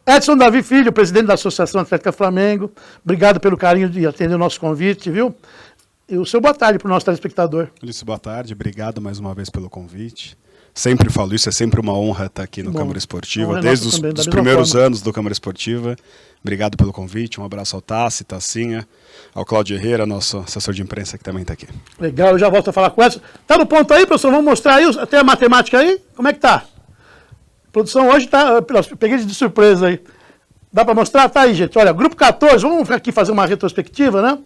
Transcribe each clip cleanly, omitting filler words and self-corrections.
Edson Davi Filho, presidente da Associação Atlética Flamengo, obrigado pelo carinho de atender o nosso convite, viu? E o seu boa tarde para o nosso telespectador. Ulisses, boa tarde, obrigado mais uma vez pelo convite. Sempre falo isso, é sempre uma honra estar aqui no Câmara Esportiva, desde os primeiros anos do Câmara Esportiva. Obrigado pelo convite, um abraço ao Tassi, Tassinha, ao Cláudio Herrera, nosso assessor de imprensa que também está aqui. Legal, eu já volto a falar com o Edson. Tá no ponto aí, professor? Vamos mostrar aí até a matemática aí? Como é que tá? A produção hoje tá, peguei de surpresa aí. Dá para mostrar? Tá aí, gente. Olha, grupo 14, vamos aqui fazer uma retrospectiva, né?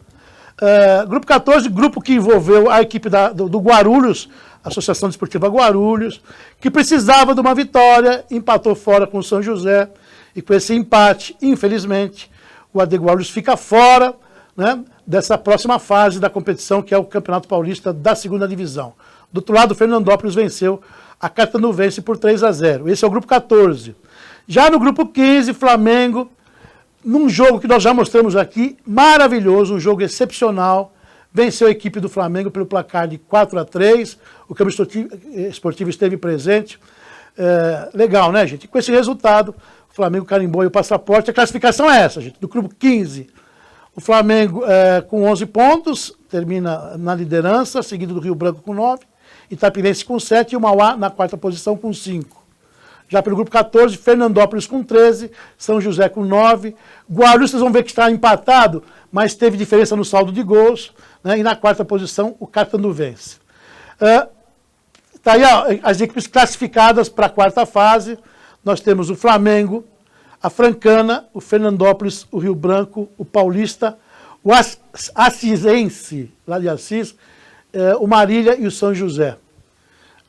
Grupo 14, grupo que envolveu a equipe do Guarulhos, Associação Desportiva Guarulhos, que precisava de uma vitória, empatou fora com o São José, e com esse empate, infelizmente, o AD Guarulhos fica fora, né, dessa próxima fase da competição, que é o Campeonato Paulista da segunda divisão. Do outro lado, o Fernandópolis venceu a Catanuvense por 3-0. Esse é o grupo 14. Já no grupo 15, Flamengo, num jogo que nós já mostramos aqui, maravilhoso, um jogo excepcional, venceu a equipe do Flamengo pelo placar de 4-3, o Câmara Esportivo esteve presente. Legal, né, gente? E com esse resultado, o Flamengo carimbou o passaporte. A classificação é essa, gente, do grupo 15. O Flamengo com 11 pontos, termina na liderança, seguido do Rio Branco com 9, Itapirense com 7 e o Mauá na quarta posição com 5. Já pelo grupo 14, Fernandópolis com 13, São José com 9. Guarulhos, vocês vão ver que está empatado, mas teve diferença no saldo de gols, né? E na quarta posição, o Catanuvense. Tá aí, ó, as equipes classificadas para a quarta fase. Nós temos o Flamengo, a Francana, o Fernandópolis, o Rio Branco, o Paulista, o Assisense, lá de Assis, o Marília e o São José.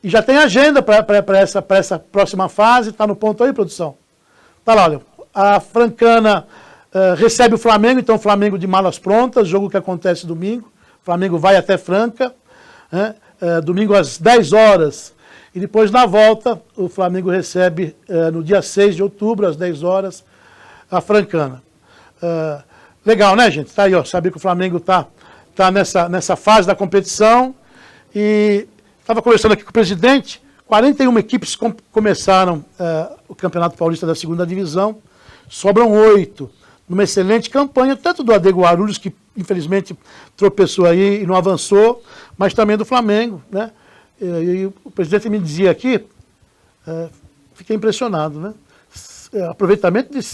E já tem agenda para essa próxima fase. Está no ponto aí, produção? Tá lá, olha. A Francana recebe o Flamengo, então o Flamengo de malas prontas, jogo que acontece domingo. O Flamengo vai até Franca, né? Domingo às 10 horas. E depois, na volta, o Flamengo recebe, no dia 6 de outubro, às 10 horas, a Francana. Legal, né, gente? Tá aí, ó. Saber que o Flamengo tá nessa fase da competição. E estava conversando aqui com o presidente, 41 equipes começaram o Campeonato Paulista da segunda divisão, sobram 8, numa excelente campanha, tanto do AD Guarulhos, que infelizmente tropeçou aí e não avançou, mas também do Flamengo, né? E o presidente me dizia aqui, fiquei impressionado, né? Aproveitamento de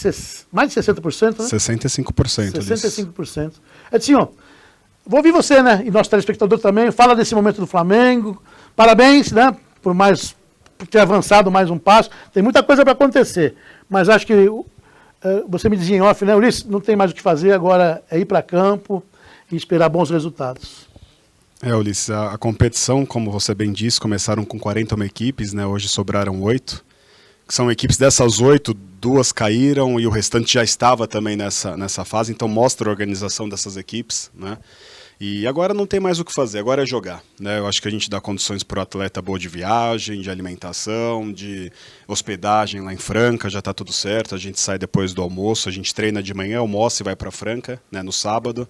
mais de 60%, né? 65%. 65%. É assim, ó, vou ouvir você, né? E nosso telespectador também, fala desse momento do Flamengo. Parabéns, né? Por ter avançado mais um passo. Tem muita coisa para acontecer, mas acho que você me dizia em off, né, Ulisses? Não tem mais o que fazer, agora é ir para campo e esperar bons resultados. Ulisses, a competição, como você bem disse, começaram com 41 equipes, né? Hoje sobraram 8. São equipes dessas 8, 2 caíram e o restante já estava também nessa fase, então mostra a organização dessas equipes, né? E agora não tem mais o que fazer, agora é jogar, né? Eu acho que a gente dá condições para o atleta boa de viagem, de alimentação, de hospedagem lá em Franca, já está tudo certo, a gente sai depois do almoço, a gente treina de manhã, almoça e vai para Franca, né, no sábado,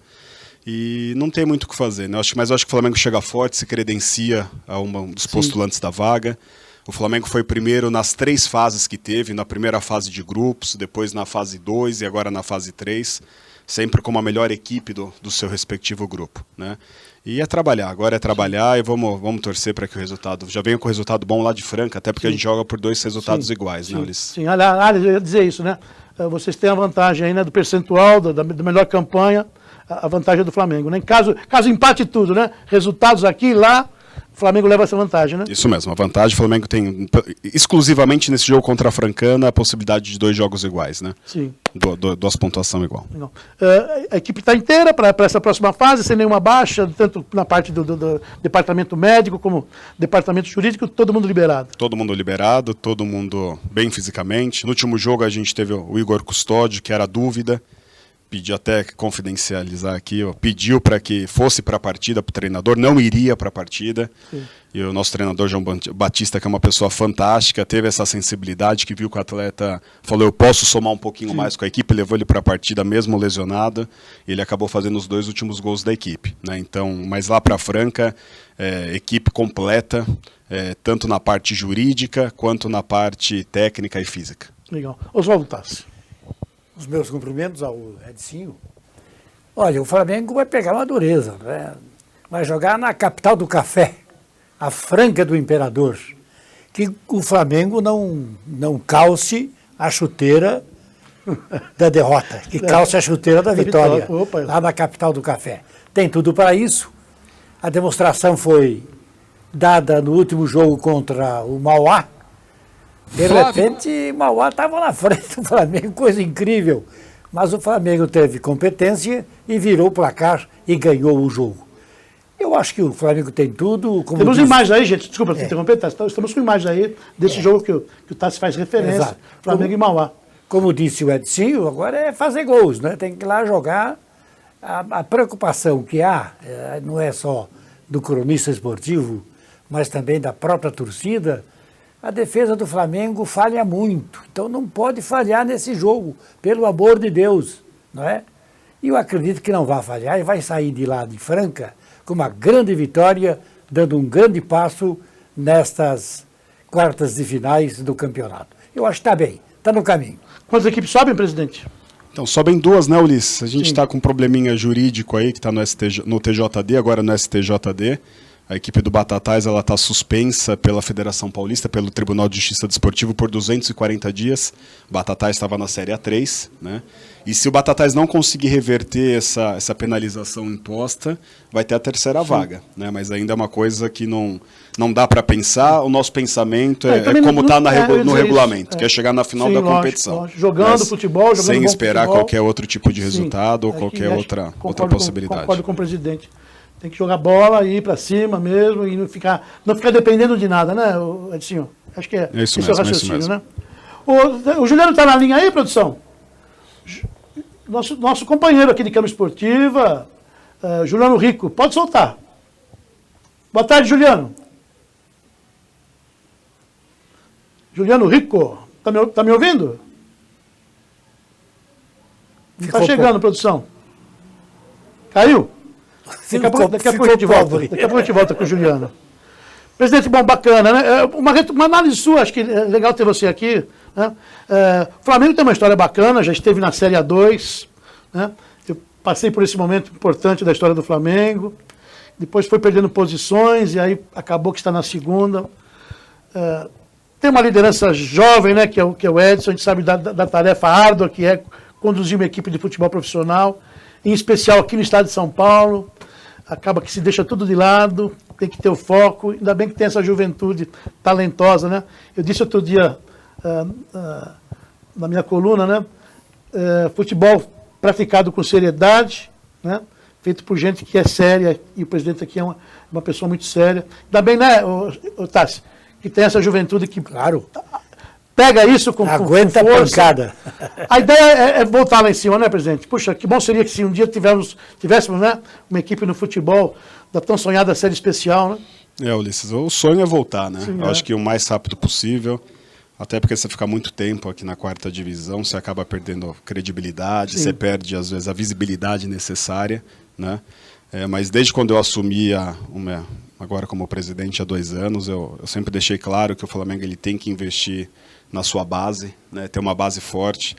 e não tem muito o que fazer, né? Mas eu acho que o Flamengo chega forte, se credencia a um dos postulantes da vaga. O Flamengo foi primeiro nas 3 fases que teve, na primeira fase de grupos, depois na fase 2 e agora na fase 3, sempre com a melhor equipe do seu respectivo grupo, né? E agora é trabalhar e vamos torcer para que o resultado, já venha com resultado bom lá de Franca, até porque a gente joga por 2 resultados iguais, né, Ulisses? Sim, aliás, eu ia dizer isso, né? Vocês têm a vantagem aí, né, do percentual, da melhor campanha, a vantagem do Flamengo, né? Em caso empate tudo, né? Resultados aqui e lá, o Flamengo leva essa vantagem, né? Isso mesmo, a vantagem, o Flamengo tem exclusivamente nesse jogo contra a Francana a possibilidade de 2 jogos iguais, né? Sim. 2 pontuação igual. A equipe está inteira para essa próxima fase, sem nenhuma baixa, tanto na parte do departamento médico como departamento jurídico, todo mundo liberado. Todo mundo liberado, todo mundo bem fisicamente. No último jogo a gente teve o Igor Custódio, que era dúvida, pedi até confidencializar aqui, pediu para que fosse para a partida, para o treinador, não iria para a partida. Sim. E o nosso treinador, João Batista, que é uma pessoa fantástica, teve essa sensibilidade, que viu que o atleta falou, eu posso somar um pouquinho mais com a equipe, levou ele para a partida mesmo lesionado, e ele acabou fazendo os 2 últimos gols da equipe, né? Então, mas lá para Franca, equipe completa, tanto na parte jurídica, quanto na parte técnica e física. Legal. Oswaldo Tassi. Os meus cumprimentos ao Edinho. Olha, o Flamengo vai pegar uma dureza, né? Vai jogar na capital do café, a Franca do Imperador. Que o Flamengo não calce a chuteira da derrota, que calce a chuteira da vitória, lá na capital do café. Tem tudo para isso. A demonstração foi dada no último jogo contra o Mauá. De repente, o Mauá estava na frente do Flamengo, coisa incrível. Mas o Flamengo teve competência e virou o placar e ganhou o jogo. Eu acho que o Flamengo tem tudo. Como temos imagens aí, gente, desculpa te interromper, estamos com imagens aí desse jogo que o Tassi faz referência, exato. Flamengo e Mauá. Como disse o Edinho, agora é fazer gols, né? Tem que ir lá jogar. A preocupação que há, não é só do cronista esportivo, mas também da própria torcida. A defesa do Flamengo falha muito, então não pode falhar nesse jogo, pelo amor de Deus, não é? E eu acredito que não vai falhar e vai sair de lá de Franca com uma grande vitória, dando um grande passo nestas quartas de finais do campeonato. Eu acho que está bem, está no caminho. Quantas equipes sobem, presidente? Então, sobem duas, né, Ulisses? A gente está com um probleminha jurídico aí, que está no TJD, agora no STJD. A equipe do Batatais está suspensa pela Federação Paulista, pelo Tribunal de Justiça Desportivo, por 240 dias. O Batatais estava na Série A3, né? E se o Batatais não conseguir reverter essa penalização imposta, vai ter a terceira vaga, né? Mas ainda é uma coisa que não dá para pensar. O nosso pensamento é como está no regulamento, que é chegar na final da competição. Lógico. Jogando futebol, jogando sem esperar futebol, qualquer outro tipo de resultado ou qualquer outra possibilidade. Concordo com o presidente. Tem que jogar bola e ir para cima mesmo e não ficar dependendo de nada, né, Edinho? Acho que é isso mesmo, é o raciocínio, né? O Juliano está na linha aí, produção? Nosso companheiro aqui de Câmara Esportiva, Juliano Rico. Pode soltar. Boa tarde, Juliano. Juliano Rico, tá me ouvindo? Está chegando, produção. Caiu? Daqui a pouco a gente volta com o Juliano. Presidente, bom, bacana, né? Uma análise sua, acho que é legal ter você aqui. Né? O Flamengo tem uma história bacana, já esteve na Série A2. Né? Eu passei por esse momento importante da história do Flamengo. Depois foi perdendo posições e aí acabou que está na segunda. Tem uma liderança jovem, né? Que é o Edson, a gente sabe da tarefa árdua que é conduzir uma equipe de futebol profissional, em especial aqui no estado de São Paulo. Acaba que se deixa tudo de lado, tem que ter o foco, ainda bem que tem essa juventude talentosa, né? Eu disse outro dia na minha coluna, né? Futebol praticado com seriedade, né? Feito por gente que é séria, e o presidente aqui é uma pessoa muito séria. Ainda bem, né, Tassi, que tem essa juventude que, claro, pega isso com aguenta a pancada. A ideia é voltar lá em cima, né, presidente? Puxa, que bom seria que se um dia tivéssemos, né, uma equipe no futebol da tão sonhada série especial, né? Ulisses, o sonho é voltar, né? Sim, eu acho que o mais rápido possível, até porque você fica muito tempo aqui na quarta divisão, você acaba perdendo credibilidade, sim, você perde, às vezes, a visibilidade necessária, né? Mas desde quando eu assumi agora como presidente há 2 anos, eu sempre deixei claro que o Flamengo ele tem que investir na sua base, né, ter uma base forte,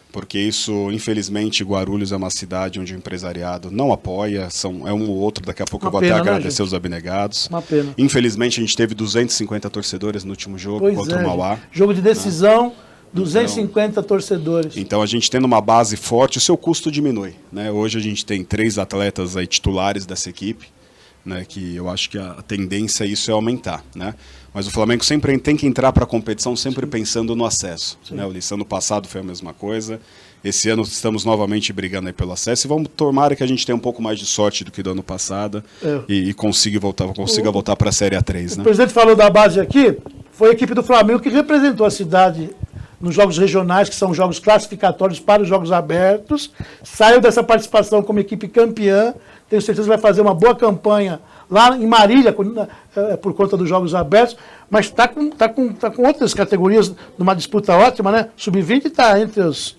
porque isso, infelizmente, Guarulhos é uma cidade onde o empresariado não apoia, é um ou outro, daqui a pouco eu vou até agradecer os abnegados. Uma pena. Infelizmente, a gente teve 250 torcedores no último jogo contra o Mauá. Jogo de decisão, né? 250 torcedores. Então, a gente tendo uma base forte, o seu custo diminui, né? Hoje a gente tem 3 atletas aí titulares dessa equipe, né, que eu acho que a tendência é isso aumentar, né? Mas o Flamengo sempre tem que entrar para a competição sempre pensando no acesso, né? O ano passado foi a mesma coisa, esse ano estamos novamente brigando aí pelo acesso e vamos tomara que a gente tenha um pouco mais de sorte do que do ano passado e consiga voltar para a Série A3, né? O presidente falou da base aqui, foi a equipe do Flamengo que representou a cidade nos jogos regionais, que são jogos classificatórios para os jogos abertos, saiu dessa participação como equipe campeã. Tenho certeza que vai fazer uma boa campanha lá em Marília, por conta dos Jogos Abertos, mas está com outras categorias numa disputa ótima, né? Sub-20 está entre os...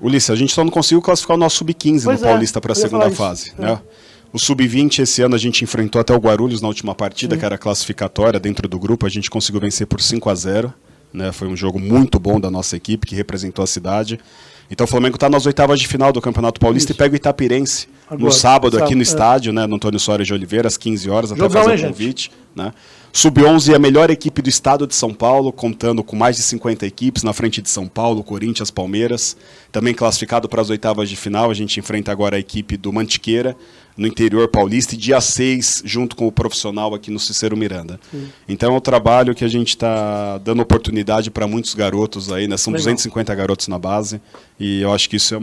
Ulisses, a gente só não conseguiu classificar o nosso Sub-15 no Paulista para a segunda fase, né? O Sub-20 esse ano a gente enfrentou até o Guarulhos na última partida, que era classificatória dentro do grupo, a gente conseguiu vencer por 5-0, né? Foi um jogo muito bom da nossa equipe, que representou a cidade. Então o Flamengo está nas oitavas de final do Campeonato Paulista e pega o Itapirense Agora, no sábado aqui no é. estádio, né, no Antônio Soares de Oliveira, às 15 horas, até Jogão, fazer hein, o convite. Né? Sub-11 é a melhor equipe do estado de São Paulo, contando com mais de 50 equipes, na frente de São Paulo, Corinthians, Palmeiras. Também classificado para as oitavas de final, a gente enfrenta agora a equipe do Mantiqueira, no interior paulista, e dia 6, junto com o profissional aqui no Cicero Miranda. Então é um trabalho que a gente está dando oportunidade para muitos garotos aí, né? São Legal. 250 garotos na base, e eu acho que isso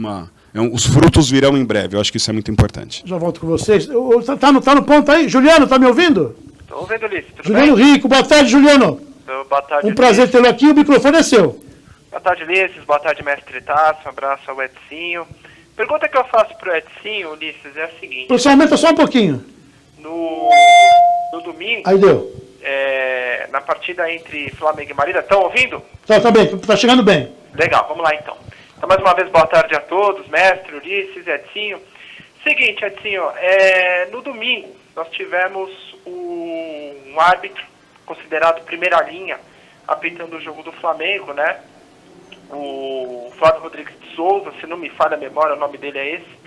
os frutos virão em breve, eu acho que isso é muito importante. Já volto com vocês. Tá no ponto aí? Juliano, tá me ouvindo? Estou ouvindo, Ulisses. Tudo Juliano bem? Rico, boa tarde, Juliano. Boa tarde, Um prazer tê-lo aqui, o microfone é seu. Boa tarde, Ulisses. Boa tarde, mestre Tasso. Um abraço ao Edinho. Pergunta que eu faço pro Edinho, Ulisses, é a seguinte. Professor, aumenta só um pouquinho. No domingo, Aí deu. na partida entre Flamengo e Marília, estão ouvindo? Tá bem, tá chegando bem. Legal, vamos lá então. Então, mais uma vez, boa tarde a todos, mestre, Ulisses, Edinho. Seguinte, Edinho, no domingo nós tivemos um árbitro considerado primeira linha apitando o jogo do Flamengo, né? O Flávio Rodrigues de Souza, se não me falha a memória, o nome dele é esse.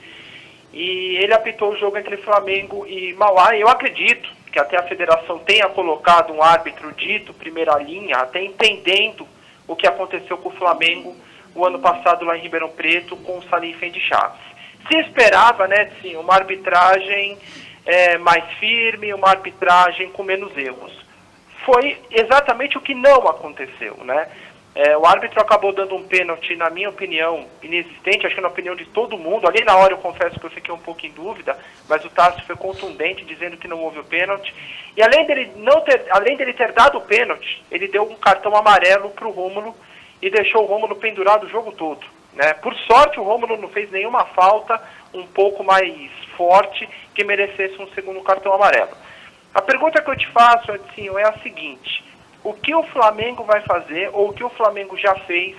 E ele apitou o jogo entre Flamengo e Mauá, e eu acredito que até a federação tenha colocado um árbitro dito primeira linha, até entendendo o que aconteceu com o Flamengo o ano passado lá em Ribeirão Preto com o Salim Fendi Chaves. Se esperava, né, sim, uma arbitragem mais firme, uma arbitragem com menos erros. Foi exatamente o que não aconteceu, né? O árbitro acabou dando um pênalti, na minha opinião, inexistente, acho que na opinião de todo mundo. Ali na hora eu confesso que eu fiquei um pouco em dúvida, mas o Tássio foi contundente, dizendo que não houve o pênalti. E além dele ter dado o pênalti, ele deu um cartão amarelo para o Rômulo e deixou o Rômulo pendurado o jogo todo, né? Por sorte, o Rômulo não fez nenhuma falta um pouco mais forte que merecesse um segundo cartão amarelo. A pergunta que eu te faço, Edinho, é a seguinte: o que o Flamengo vai fazer, ou o que o Flamengo já fez,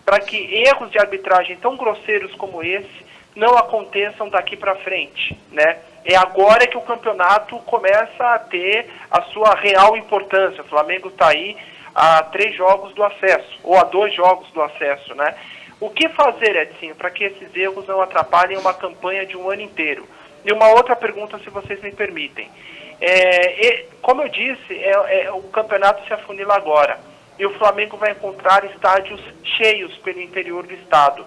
para que erros de arbitragem tão grosseiros como esse não aconteçam daqui para frente, né? É agora que o campeonato começa a ter a sua real importância. O Flamengo está aí a 3 jogos do acesso, ou a 2 jogos do acesso, né? O que fazer, Edinho, para que esses erros não atrapalhem uma campanha de um ano inteiro? E uma outra pergunta, se vocês me permitem. Como eu disse, o campeonato se afunila agora. E o Flamengo vai encontrar estádios cheios pelo interior do estado.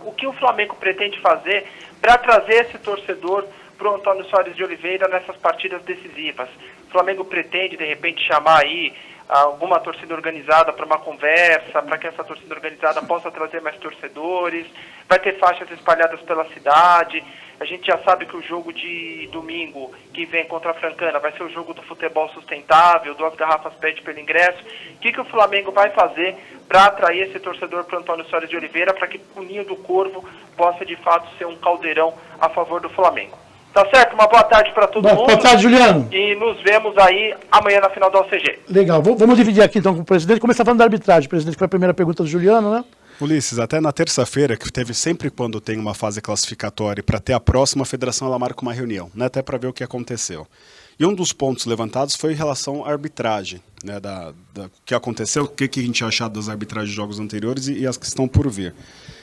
O que o Flamengo pretende fazer para trazer esse torcedor para o Antônio Soares de Oliveira nessas partidas decisivas? O Flamengo pretende, de repente, chamar aí alguma torcida organizada para uma conversa, para que essa torcida organizada possa trazer mais torcedores? Vai ter faixas espalhadas pela cidade? A gente já sabe que o jogo de domingo que vem contra a Francana vai ser o jogo do futebol sustentável, 2 garrafas PET pelo ingresso. O que o Flamengo vai fazer para atrair esse torcedor para o Antônio Soares de Oliveira, para que o Ninho do Corvo possa de fato ser um caldeirão a favor do Flamengo? Tá certo? Uma boa tarde para todo mundo. Boa tarde, Juliano. E nos vemos aí amanhã na final da OCG. Legal, vamos dividir aqui então com o presidente. Começar falando da arbitragem. Presidente, que foi a primeira pergunta do Juliano, né? Ulisses, até na terça-feira, que teve sempre quando tem uma fase classificatória, para ter a próxima, a federação ela marca uma reunião, né, até para ver o que aconteceu. E um dos pontos levantados foi em relação à arbitragem, né, o que aconteceu, o que a gente achou das arbitragens de jogos anteriores e as que estão por vir.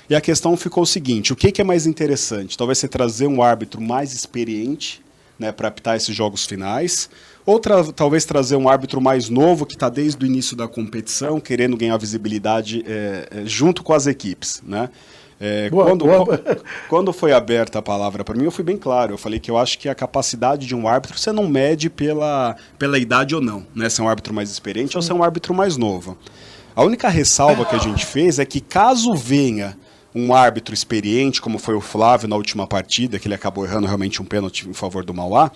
E a questão ficou o seguinte: o que é mais interessante? Talvez você trazer um árbitro mais experiente, né, para apitar esses jogos finais, ou talvez trazer um árbitro mais novo que está desde o início da competição, querendo ganhar visibilidade junto com as equipes, né? Quando foi aberta a palavra para mim, eu fui bem claro. Eu falei que eu acho que a capacidade de um árbitro você não mede pela idade ou não, né? Se é um árbitro mais experiente ou se é um árbitro mais novo. A única ressalva que a gente fez é que caso venha um árbitro experiente, como foi o Flávio na última partida, que ele acabou errando realmente um pênalti em favor do Mauá,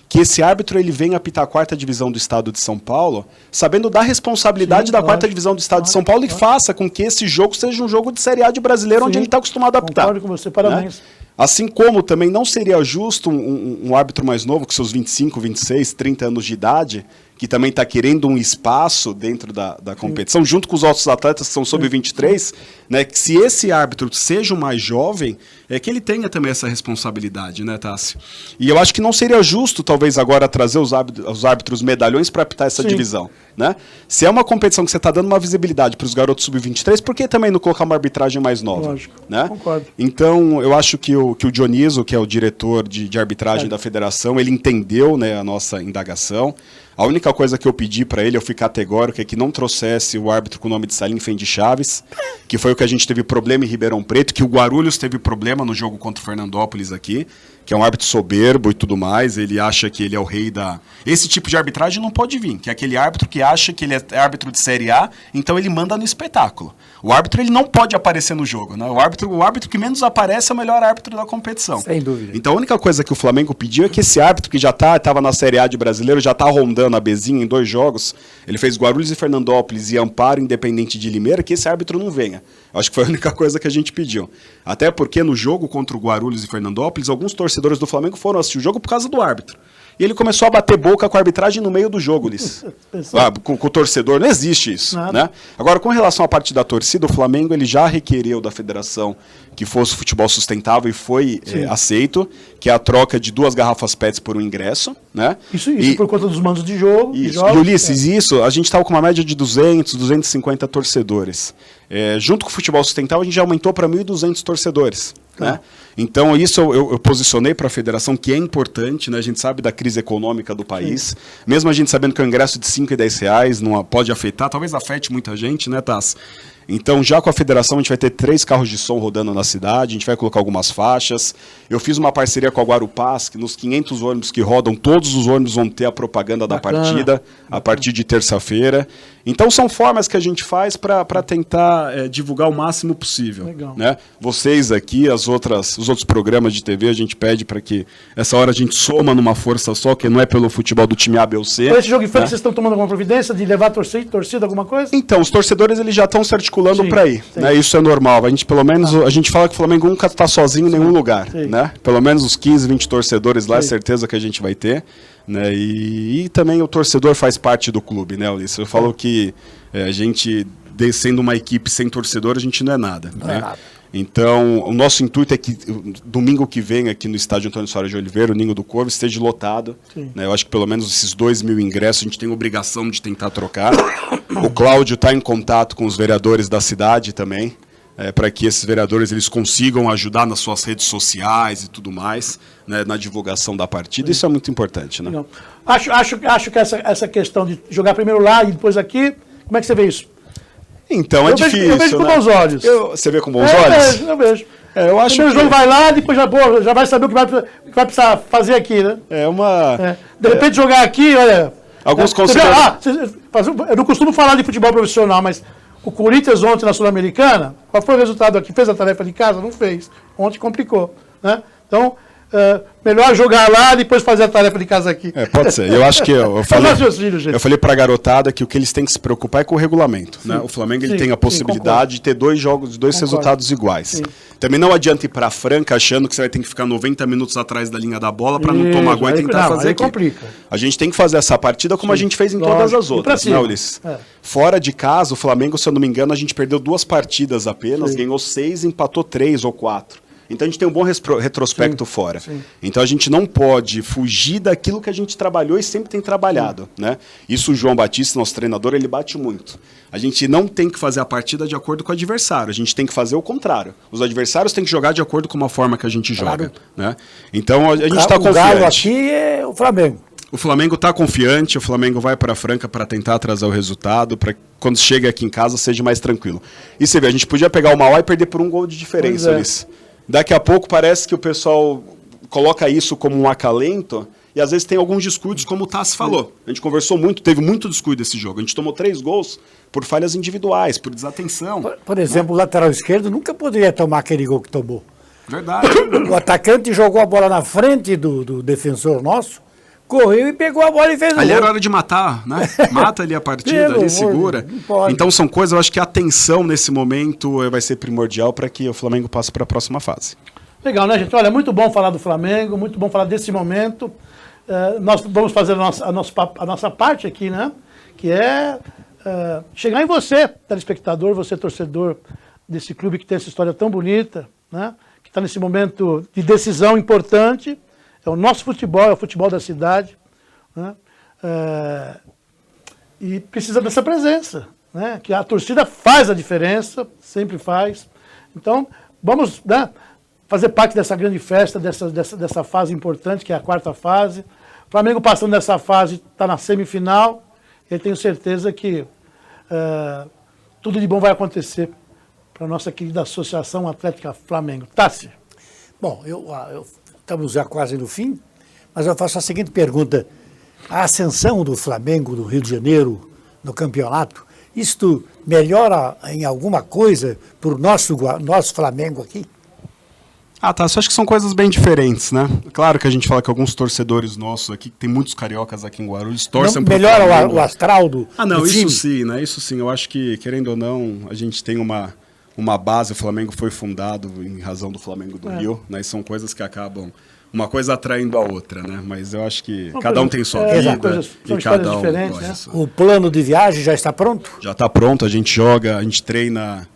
que esse árbitro ele venha apitar a 4ª divisão do estado de São Paulo, sabendo da responsabilidade da 4ª divisão do estado de São Paulo, e faça com que esse jogo seja um jogo de Série A de brasileiro, onde ele está acostumado a apitar. Concordo com você, parabéns. Né? Assim como também não seria justo um árbitro mais novo, com seus 25, 26, 30 anos de idade, que também está querendo um espaço dentro da competição, junto com os outros atletas que são sub-23, né, que se esse árbitro seja o mais jovem, é que ele tenha também essa responsabilidade, né, Tássio? E eu acho que não seria justo, talvez, agora trazer os árbitros medalhões para apitar essa divisão, né? Se é uma competição que você está dando uma visibilidade para os garotos sub-23, por que também não colocar uma arbitragem mais nova? Lógico, né? concordo. Então, eu acho que o Dioniso, que é o diretor de arbitragem da federação, ele entendeu, né, a nossa indagação. A única coisa que eu pedi para ele, eu fui categórico, é que não trouxesse o árbitro com o nome de Salim Fendi Chaves, que foi o que a gente teve problema em Ribeirão Preto, que o Guarulhos teve problema no jogo contra o Fernandópolis aqui, que é um árbitro soberbo e tudo mais, ele acha que ele é o rei da... Esse tipo de arbitragem não pode vir, que é aquele árbitro que acha que ele é árbitro de Série A, então ele manda no espetáculo. O árbitro ele não pode aparecer no jogo, né? O árbitro que menos aparece é o melhor árbitro da competição. Sem dúvida. Então a única coisa que o Flamengo pediu é que esse árbitro que já estava na Série A de brasileiro, já está rondando a Bezinha em 2 jogos, ele fez Guarulhos e Fernandópolis e Amparo Independente de Limeira, que esse árbitro não venha. Acho que foi a única coisa que a gente pediu. Até porque no jogo contra o Guarulhos e Fernandópolis, alguns torcedores do Flamengo foram assistir o jogo por causa do árbitro. E ele começou a bater boca com a arbitragem no meio do jogo, Liz. Com o torcedor, não existe isso. Né? Agora, com relação à parte da torcida, o Flamengo ele já requereu da federação que fosse futebol sustentável e foi aceito, que é a troca de 2 garrafas PETs por um ingresso. Né? Isso por conta dos mandos de jogo. Isso. E Ulisses, isso, a gente estava com uma média de 200, 250 torcedores. Junto com o futebol sustentável, a gente já aumentou para 1.200 torcedores. Né? Então, isso eu posicionei para a federação, que é importante, né? A gente sabe da crise econômica do país, mesmo a gente sabendo que o ingresso de 5 e 10 reais não pode afetar, talvez afete muita gente, né, Tass? Então, já com a federação, a gente vai ter 3 carros de som rodando na cidade, a gente vai colocar algumas faixas. Eu fiz uma parceria com a Guarupaz, que nos 500 ônibus que rodam, todos os ônibus vão ter a propaganda da partida, a partir de terça-feira. Então, são formas que a gente faz para tentar divulgar o máximo possível. Legal. Né? Vocês aqui, os outros programas de TV, a gente pede para que essa hora a gente soma numa força só, que não é pelo futebol do time A, B ou C. Por esse jogo em frente, vocês estão tomando alguma providência de levar torcida, alguma coisa? Então, os torcedores eles já estão se articulando para ir. Né? Isso é normal. A gente, pelo menos, a gente fala que o Flamengo nunca está sozinho em nenhum lugar. Né? Pelo menos os 15, 20 torcedores lá, é certeza que a gente vai ter. Né? E também o torcedor faz parte do clube, né, Ulisses? Eu falo que a gente, sendo uma equipe sem torcedor, a gente não é nada. Não né? é nada. Então, o nosso intuito é que domingo que vem, aqui no estádio Antônio Soares de Oliveira, o Ninho do Corvo, esteja lotado. Né? Eu acho que pelo menos esses 2.000 ingressos a gente tem obrigação de tentar trocar. O Cláudio está em contato com os vereadores da cidade também, para que esses vereadores eles consigam ajudar nas suas redes sociais e tudo mais, né, na divulgação da partida. Isso é muito importante. Né? Não. Acho que essa questão de jogar primeiro lá e depois aqui, como é que você vê isso? Então, é difícil. Eu vejo com bons olhos. Você vê com bons olhos? Eu vejo. Eu acho que o jogo vai lá, depois já vai saber o que vai precisar fazer aqui, né? De repente jogar aqui, olha... Alguns consideram... Eu não costumo falar de futebol profissional, mas o Corinthians ontem na Sul-Americana, qual foi o resultado aqui? Fez a tarefa de casa? Não fez. Ontem complicou. Né? Então, melhor jogar lá e depois fazer a tarefa de casa aqui. Pode ser. Eu acho que eu falei para a garotada que o que eles têm que se preocupar é com o regulamento. Né? O Flamengo ele tem a possibilidade de ter 2 jogos, 2 resultados iguais. Sim. Também não adianta ir para Franca achando que você vai ter que ficar 90 minutos atrás da linha da bola para não tomar gol e tentar fazer aqui. Complica. A gente tem que fazer essa partida como a gente fez em todas as outras, né, Ulisses? Fora de casa, o Flamengo, se eu não me engano, a gente perdeu 2 partidas apenas, ganhou 6, empatou 3 ou 4. Então a gente tem um bom retrospecto fora. Sim. Então a gente não pode fugir daquilo que a gente trabalhou e sempre tem trabalhado. Né? Isso o João Batista, nosso treinador, ele bate muito. A gente não tem que fazer a partida de acordo com o adversário, a gente tem que fazer o contrário. Os adversários têm que jogar de acordo com uma forma que a gente joga. Né? Então a gente está confiante. O galo aqui é o Flamengo. O Flamengo está confiante, o Flamengo vai para Franca para tentar trazer o resultado, para quando chega aqui em casa seja mais tranquilo. E você vê, a gente podia pegar o Mauá e perder por 1 gol de diferença, Ulisses. Daqui a pouco parece que o pessoal coloca isso como um acalento e às vezes tem alguns descuidos, como o Tassi falou. A gente conversou muito, teve muito descuido desse jogo. A gente tomou 3 gols por falhas individuais, por desatenção. Por exemplo, o lateral esquerdo nunca poderia tomar aquele gol que tomou. Verdade. O atacante jogou a bola na frente do defensor nosso, correu e pegou a bola e fez o gol. Ali era hora de matar, né? Mata ali a partida, ali segura. Então são coisas, eu acho que a atenção nesse momento vai ser primordial para que o Flamengo passe para a próxima fase. Legal, né, gente? Olha, muito bom falar do Flamengo, muito bom falar desse momento. nós vamos fazer a nossa parte aqui, né? Que é chegar em você, telespectador, você torcedor desse clube que tem essa história tão bonita, né? Que está nesse momento de decisão importante. É o nosso futebol, é o futebol da cidade, né? E precisa dessa presença, né? Que a torcida faz a diferença, sempre faz. Então, vamos, né, fazer parte dessa grande festa, dessa fase importante, que é a quarta fase. O Flamengo passando dessa fase, está na semifinal. Eu tenho certeza que tudo de bom vai acontecer para a nossa querida Associação Atlética Flamengo. Tassi. Bom, estamos já quase no fim, mas eu faço a seguinte pergunta. A ascensão do Flamengo do Rio de Janeiro no campeonato, isto melhora em alguma coisa para o nosso Flamengo aqui? Tá, acho que são coisas bem diferentes, né? Claro que a gente fala que alguns torcedores nossos aqui, tem muitos cariocas aqui em Guarulhos, torcem pro melhora Flamengo. o astral do Não, do isso time? sim, né? Isso sim, eu acho que, querendo ou não, a gente tem uma base, o Flamengo foi fundado em razão do Flamengo do Rio, né? E são coisas que acabam uma coisa atraindo a outra, né? Mas eu acho que cada um tem sua vida são e cada um diferentes, gosta né? da sua. O plano de viagem já está pronto? Já está pronto, a gente joga, a gente treina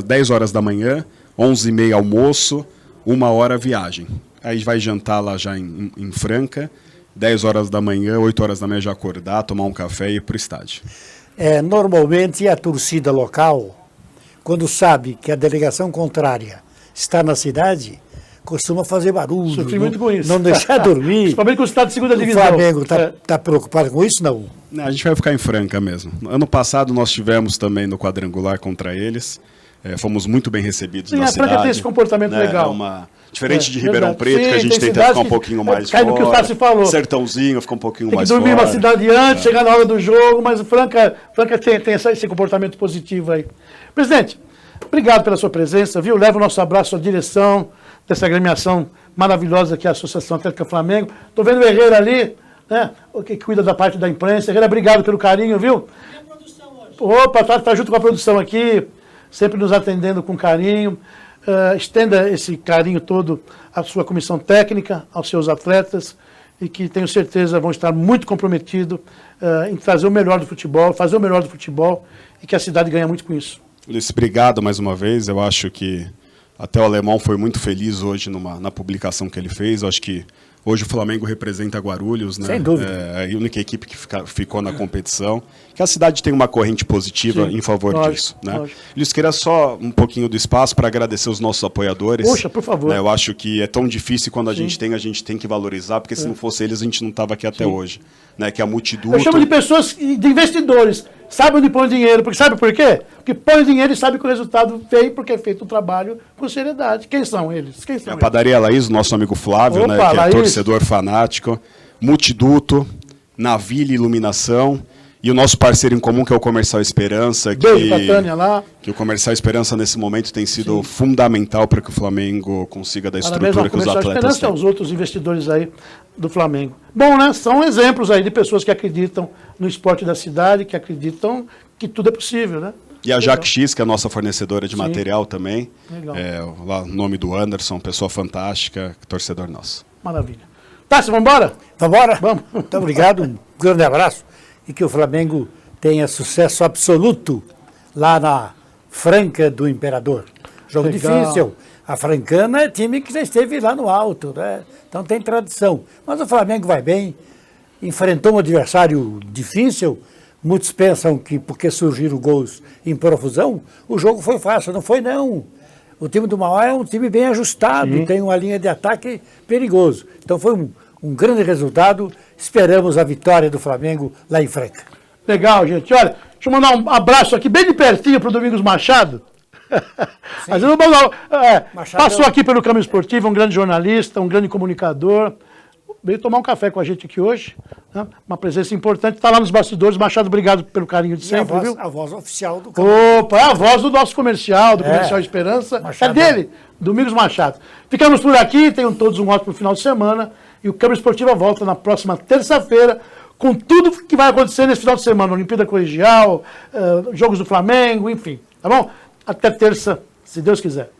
10 horas da manhã, 11h30 almoço, 1h viagem. Aí vai jantar lá já em Franca, 10 horas da manhã, 8 horas da manhã já acordar, tomar um café e ir para o estádio. Normalmente a torcida local, quando sabe que a delegação contrária está na cidade, costuma fazer barulho, Sofri muito com isso. não deixar dormir. Principalmente com o estado de segunda O divisão. Flamengo está preocupado com isso, não? A gente vai ficar em Franca mesmo. Ano passado nós tivemos também no quadrangular contra eles. Fomos muito bem recebidos Sim, na a cidade. Franca tem esse comportamento legal. Diferente de Ribeirão verdade. Preto, Sim, que a gente tem tenta cidades ficar um que pouquinho mais cai no fora. que o Tassi falou. Sertãozinho fica um pouquinho Tem que mais dormir fora. uma cidade antes, chegar na hora do jogo, mas o Franca tem esse comportamento positivo aí. Presidente, obrigado pela sua presença, viu? Leva o nosso abraço à direção dessa agremiação maravilhosa que é a Associação Atlética Flamengo. Estou vendo o Herrera ali, né? O que cuida da parte da imprensa. Herrera, obrigado pelo carinho, viu? E a produção hoje? Opa, tá junto com a produção aqui, sempre nos atendendo com carinho. Estenda esse carinho todo à sua comissão técnica, aos seus atletas, e que tenho certeza vão estar muito comprometidos em trazer o melhor do futebol, fazer o melhor do futebol, e que a cidade ganha muito com isso. Ulisses, obrigado mais uma vez. Eu acho que até o Alemão foi muito feliz hoje na publicação que ele fez. Eu acho que hoje o Flamengo representa Guarulhos, né? Sem dúvida. É a única equipe que ficou na competição. Que a cidade tem uma corrente positiva em favor disso. Né? Eles queria só um pouquinho do espaço para agradecer os nossos apoiadores. Poxa, por favor. Né? Eu acho que é tão difícil quando a gente tem que valorizar, porque se não fosse eles, a gente não estava aqui até hoje. Né? Que é a Multiduto. Eu chamo de pessoas, de investidores. Sabe onde põe o dinheiro. Porque sabe por quê? Porque põe o dinheiro e sabe que o resultado veio porque é feito um trabalho com seriedade. Quem são eles? Quem são a Padaria Laís, o nosso amigo Flávio, né, que é torcedor fanático. Multiduto, Naville Iluminação. E o nosso parceiro em comum, que é o Comercial Esperança. Que o Comercial Esperança, nesse momento, tem sido fundamental para que o Flamengo consiga dar estrutura que os atletas Esperança têm. aos outros investidores aí do Flamengo. Bom, né? São exemplos aí de pessoas que acreditam no esporte da cidade, que acreditam que tudo é possível, né? E a Jaque X, que é a nossa fornecedora de material também. Legal. Lá o nome do Anderson, pessoa fantástica, torcedor nosso. Maravilha. Tassi, vamos embora? Vamos embora? Vamos. Muito obrigado, um grande abraço. E que o Flamengo tenha sucesso absoluto lá na Franca do Imperador. Jogo difícil. A Francana é time que já esteve lá no alto, né? Então tem tradição. Mas o Flamengo vai bem, enfrentou um adversário difícil. Muitos pensam que porque surgiram gols em profusão, o jogo foi fácil. Não foi, não. O time do Mauá é um time bem ajustado, tem uma linha de ataque perigoso. Então foi um grande resultado. Esperamos a vitória do Flamengo lá em Franca. Legal, gente. Olha, deixa eu mandar um abraço aqui bem de pertinho para o Domingos Machado. Passou aqui pelo Câmbio Esportivo, um grande jornalista, um grande comunicador. Veio tomar um café com a gente aqui hoje. Né? Uma presença importante. Está lá nos bastidores. Machado, obrigado pelo carinho de sempre, viu? A voz oficial do Câmbio. Opa, é a voz do nosso comercial, do Comercial Esperança. Machado. É dele, Domingos Machado. Ficamos por aqui, tenham todos um ótimo final de semana. E o Câmbio Esportivo volta na próxima terça-feira com tudo que vai acontecer nesse final de semana. Olimpíada Colegial, Jogos do Flamengo, enfim. Tá bom? Até terça, se Deus quiser.